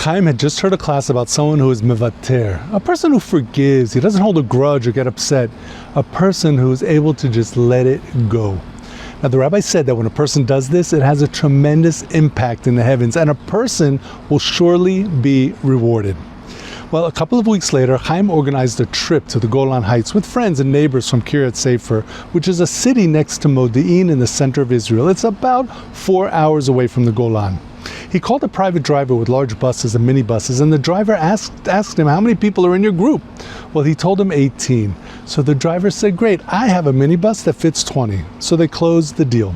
Chaim had just heard a class about someone who is mevater, a person who forgives, he doesn't hold a grudge or get upset, a person who is able to just let it go. Now the rabbi said that when a person does this, it has a tremendous impact in the heavens, and a person will surely be rewarded. Well, a couple of weeks later, Chaim organized a trip to the Golan Heights with friends and neighbors from Kiryat Sefer, which is a city next to Modi'in in the center of Israel. It's about 4 hours away from the Golan. He called a private driver with large buses and minibuses, and the driver asked him, how many people are in your group? Well, he told him 18. So the driver said, great, I have a minibus that fits 20. So they closed the deal.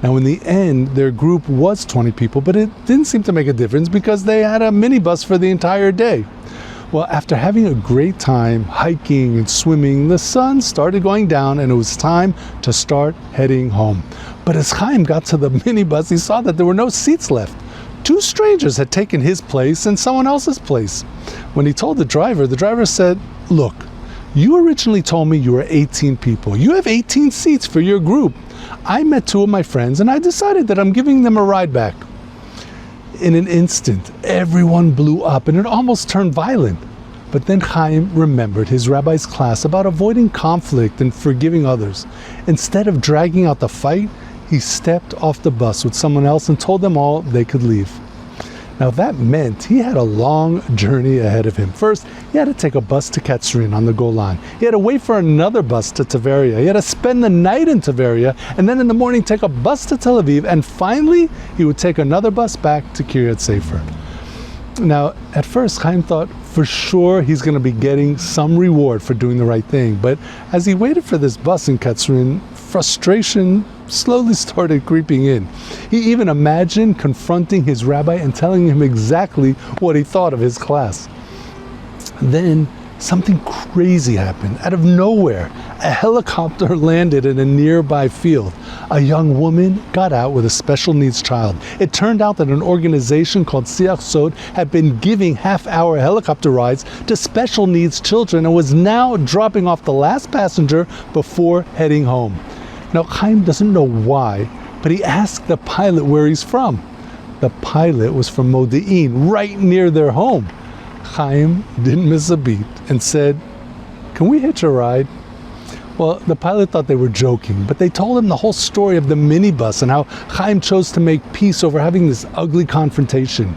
Now in the end, their group was 20 people, but it didn't seem to make a difference because they had a minibus for the entire day. Well, after having a great time hiking and swimming, the sun started going down and it was time to start heading home. But as Chaim got to the minibus, he saw that there were no seats left. 2 strangers had taken his place and someone else's place. When he told the driver said, look, you originally told me you were 18 people. You have 18 seats for your group. I met 2 of my friends and I decided that I'm giving them a ride back. In an instant, everyone blew up and it almost turned violent. But then Chaim remembered his rabbi's class about avoiding conflict and forgiving others. Instead of dragging out the fight, he stepped off the bus with someone else and told them all they could leave. Now that meant he had a long journey ahead of him. First, he had to take a bus to Katzrin on the Golan. He had to wait for another bus to Tveria. He had to spend the night in Tveria, and then in the morning take a bus to Tel Aviv, and finally he would take another bus back to Kiryat Sefer. Now, at first, Chaim thought for sure he's going to be getting some reward for doing the right thing. But as he waited for this bus in Katzrin, frustration slowly started creeping in. He even imagined confronting his rabbi and telling him exactly what he thought of his class. Then something crazy happened. Out of nowhere, a helicopter landed in a nearby field. A young woman got out with a special needs child. It turned out that an organization called Siach Sod had been giving half-hour helicopter rides to special needs children and was now dropping off the last passenger before heading home. Now, Chaim doesn't know why, but he asked the pilot where he's from. The pilot was from Modi'in, right near their home. Chaim didn't miss a beat and said, "Can we hitch a ride?" Well, the pilot thought they were joking, but they told him the whole story of the minibus and how Chaim chose to make peace over having this ugly confrontation.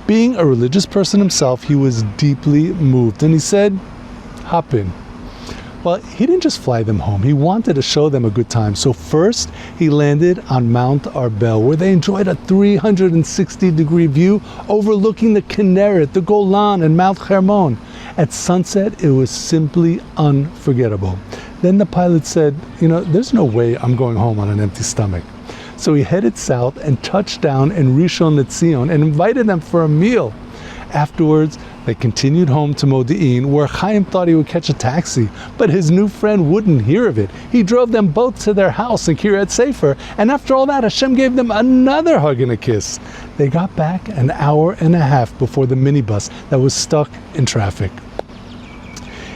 Being a religious person himself, he was deeply moved, and he said, "Hop in." Well, he didn't just fly them home. He wanted to show them a good time. So first, he landed on Mount Arbel, where they enjoyed a 360-degree view overlooking the Kinneret, the Golan, and Mount Hermon. At sunset, it was simply unforgettable. Then the pilot said, there's no way I'm going home on an empty stomach. So he headed south and touched down in Rishon LeZion and invited them for a meal. Afterwards, they continued home to Modi'in, where Chaim thought he would catch a taxi, but his new friend wouldn't hear of it. He drove them both to their house in Kiryat Sefer, and after all that, Hashem gave them another hug and a kiss. They got back an hour and a half before the minibus that was stuck in traffic.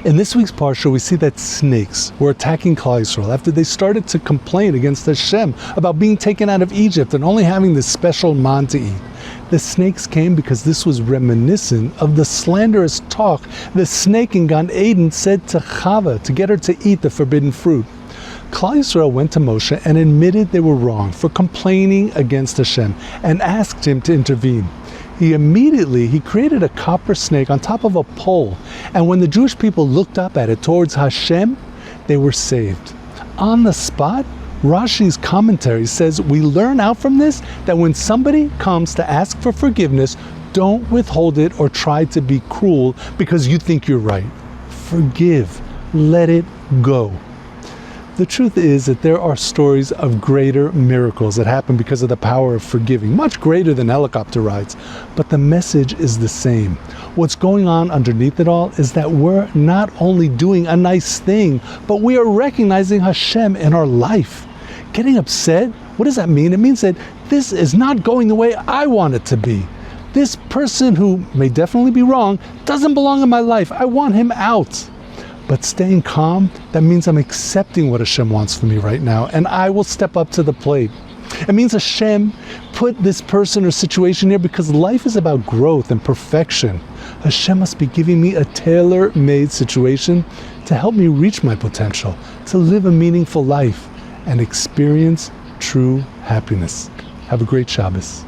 In this week's Parsha, we see that snakes were attacking Klal Yisrael after they started to complain against Hashem about being taken out of Egypt and only having this special man to eat. The snakes came because this was reminiscent of the slanderous talk the snake in Gan Eden said to Chava to get her to eat the forbidden fruit. Klal Yisrael went to Moshe and admitted they were wrong for complaining against Hashem and asked him to intervene. He created a copper snake on top of a pole, and when the Jewish people looked up at it towards Hashem, they were saved. On the spot, Rashi's commentary says we learn out from this that when somebody comes to ask for forgiveness, don't withhold it or try to be cruel because you think you're right. Forgive. Let it go. The truth is that there are stories of greater miracles that happen because of the power of forgiving, much greater than helicopter rides. But the message is the same. What's going on underneath it all is that we're not only doing a nice thing, but we are recognizing Hashem in our life. Getting upset, what does that mean? It means that this is not going the way I want it to be. This person who may definitely be wrong doesn't belong in my life. I want him out. But staying calm, that means I'm accepting what Hashem wants from me right now, and I will step up to the plate. It means Hashem put this person or situation here because life is about growth and perfection. Hashem must be giving me a tailor-made situation to help me reach my potential, to live a meaningful life and experience true happiness. Have a great Shabbos.